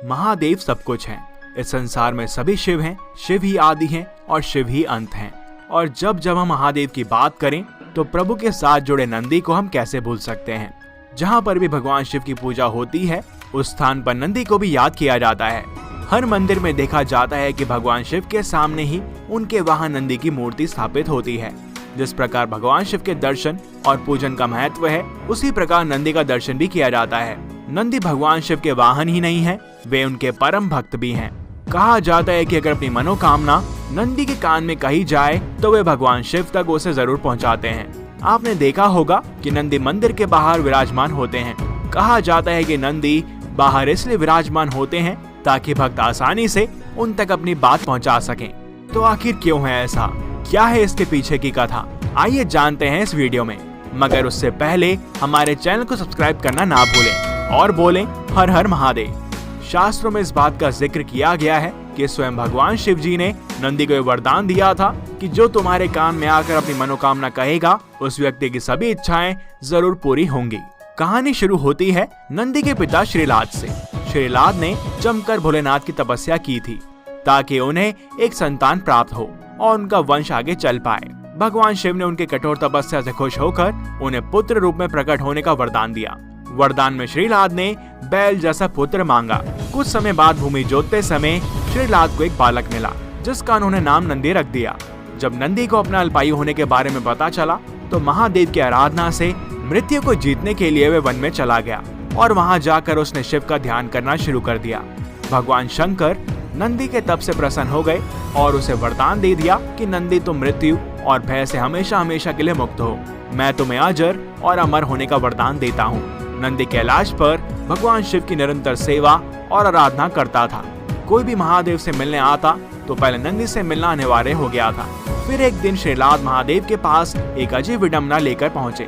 महादेव सब कुछ हैं। इस संसार में सभी शिव हैं, शिव ही आदि हैं और शिव ही अंत हैं। और जब जब हम महादेव की बात करें तो प्रभु के साथ जुड़े नंदी को हम कैसे भूल सकते हैं। जहाँ पर भी भगवान शिव की पूजा होती है उस स्थान पर नंदी को भी याद किया जाता है। हर मंदिर में देखा जाता है कि भगवान शिव के सामने ही उनके वाहन नंदी की मूर्ति स्थापित होती है। जिस प्रकार भगवान शिव के दर्शन और पूजन का महत्व है, उसी प्रकार नंदी का दर्शन भी किया जाता है। नंदी भगवान शिव के वाहन ही नहीं है, वे उनके परम भक्त भी हैं। कहा जाता है कि अगर अपनी मनोकामना नंदी के कान में कही जाए तो वे भगवान शिव तक उसे जरूर पहुंचाते हैं। आपने देखा होगा कि नंदी मंदिर के बाहर विराजमान होते हैं। कहा जाता है कि नंदी बाहर इसलिए विराजमान होते हैं ताकि भक्त आसानी से उन तक अपनी बात पहुंचा सकें। तो आखिर क्यों है ऐसा, क्या है इसके पीछे की कथा, आइए जानते हैं इस वीडियो में। मगर उससे पहले हमारे चैनल को सब्सक्राइब करना ना भूलें और बोलें हर हर महादेव। शास्त्रों में इस बात का जिक्र किया गया है कि स्वयं भगवान शिव जी ने नंदी को वरदान दिया था कि जो तुम्हारे कान में आकर अपनी मनोकामना कहेगा उस व्यक्ति की सभी इच्छाएं जरूर पूरी होंगी। कहानी शुरू होती है नंदी के पिता श्रीलाद से। श्रीलाद ने जमकर भोलेनाथ की तपस्या की थी ताकि उन्हें एक संतान प्राप्त हो और उनका वंश आगे चल पाए। भगवान शिव ने उनके कठोर तपस्या से खुश होकर उन्हें पुत्र रूप में प्रकट होने का वरदान दिया। वरदान में श्रीलाद ने बैल जैसा पुत्र मांगा। कुछ समय बाद भूमि जोतते समय श्रीलाद को एक बालक मिला जिसका उन्होंने नाम नंदी रख दिया। जब नंदी को अपना अल्पायु होने के बारे में पता चला तो महादेव की आराधना से मृत्यु को जीतने के लिए वे वन में चला गया और वहां जाकर उसने शिव का ध्यान करना शुरू कर दिया। भगवान शंकर नंदी के तप से प्रसन्न हो गए और उसे वरदान दे दिया कि नंदी तुम मृत्यु और भय से हमेशा हमेशा के लिए मुक्त हो। मैं तुम्हें अजर और अमर होने का वरदान देता हूँ। नंदी कैलाश पर भगवान शिव की निरंतर सेवा और आराधना करता था। कोई भी महादेव से मिलने आता तो पहले नंदी से मिलना अनिवार्य हो गया था। फिर एक दिन श्रीलाद महादेव के पास एक अजीब विडंबना लेकर पहुँचे।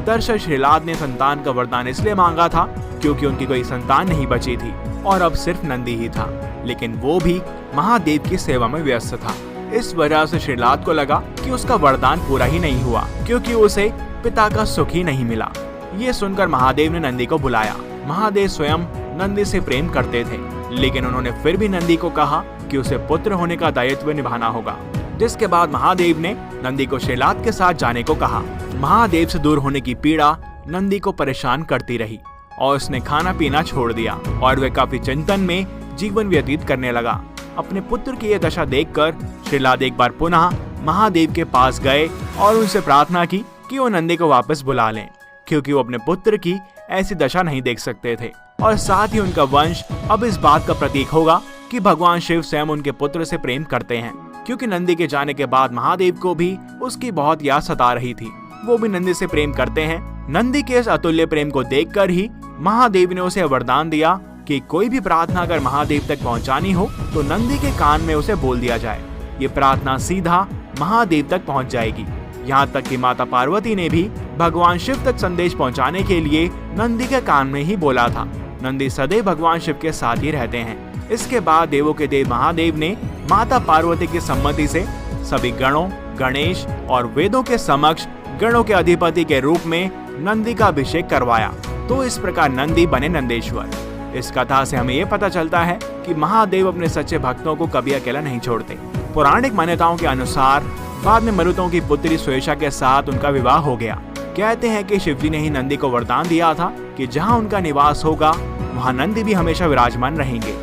दरअसल श्रीलाद ने संतान का वरदान इसलिए मांगा था क्योंकि उनकी कोई संतान नहीं बची थी और अब सिर्फ नंदी ही था, लेकिन वो भी महादेव की सेवा में व्यस्त था। इस वजह से श्रीलाद को लगा कि उसका वरदान पूरा ही नहीं हुआ क्योंकि उसे पिता का सुख ही नहीं मिला। ये सुनकर महादेव ने नंदी को बुलाया। महादेव स्वयं नंदी से प्रेम करते थे, लेकिन उन्होंने फिर भी नंदी को कहा कि उसे पुत्र होने का दायित्व निभाना होगा। जिसके बाद महादेव ने नंदी को श्रीलाद के साथ जाने को कहा। महादेव से दूर होने की पीड़ा नंदी को परेशान करती रही और उसने खाना पीना छोड़ दिया और वह काफी चिंतन में जीवन व्यतीत करने लगा। अपने पुत्र की यह दशा देखकर श्रीलाद एक बार पुनः महादेव के पास गए और उनसे प्रार्थना की कि वो नंदी को वापस बुला लें, क्योंकि वो अपने पुत्र की ऐसी दशा नहीं देख सकते थे और साथ ही उनका वंश अब इस बात का प्रतीक होगा कि भगवान शिव स्वयं उनके पुत्र से प्रेम करते हैं। क्योंकि नंदी के जाने के बाद महादेव को भी उसकी बहुत याद सता रही थी। वो भी नंदी से प्रेम करते हैं। नंदी के इस अतुल्य प्रेम को देखकर ही महादेव ने उसे वरदान दिया कि कोई भी प्रार्थना अगर महादेव तक पहुंचानी हो तो नंदी के कान में उसे बोल दिया जाए। ये प्रार्थना सीधा महादेव तक पहुंच जाएगी। यहाँ तक कि माता पार्वती ने भी भगवान शिव तक संदेश पहुंचाने के लिए नंदी के कान में ही बोला था। नंदी सदैव भगवान शिव के साथ ही रहते हैं। इसके बाद देवों के देव महादेव ने माता पार्वती की सम्मति से सभी गणों, गणेश और वेदों के समक्ष गणों के अधिपति के रूप में नंदी का अभिषेक करवाया। तो इस प्रकार नंदी बने नंदेश्वर। इस कथा से हमें ये पता चलता है कि महादेव अपने सच्चे भक्तों को कभी अकेला नहीं छोड़ते। पौराणिक मान्यताओं के अनुसार बाद में मरुतों की पुत्री स्वेशा के साथ उनका विवाह हो गया। कहते हैं कि शिवजी ने ही नंदी को वरदान दिया था कि जहाँ उनका निवास होगा वहाँ नंदी भी हमेशा विराजमान रहेंगे।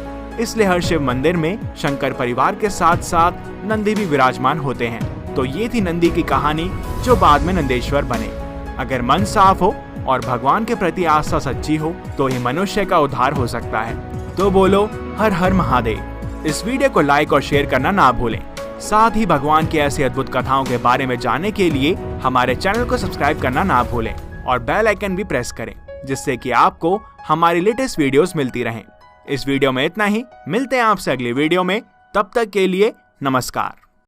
इसलिए हर शिव मंदिर में शंकर परिवार के साथ साथ नंदी भी विराजमान होते हैं। तो ये थी नंदी की कहानी जो बाद में नंदेश्वर बने। अगर मन साफ हो और भगवान के प्रति आस्था सच्ची हो तो ही मनुष्य का उद्धार हो सकता है। तो बोलो हर हर महादेव। इस वीडियो को लाइक और शेयर करना ना भूलें। साथ ही भगवान की ऐसी अद्भुत कथाओं के बारे में जानने के लिए हमारे चैनल को सब्सक्राइब करना ना भूलें और बेल आइकन भी प्रेस करें, जिससे कि आपको हमारी लेटेस्ट वीडियोस मिलती रहें। इस वीडियो में इतना ही। मिलते हैं आपसे अगली वीडियो में। तब तक के लिए नमस्कार।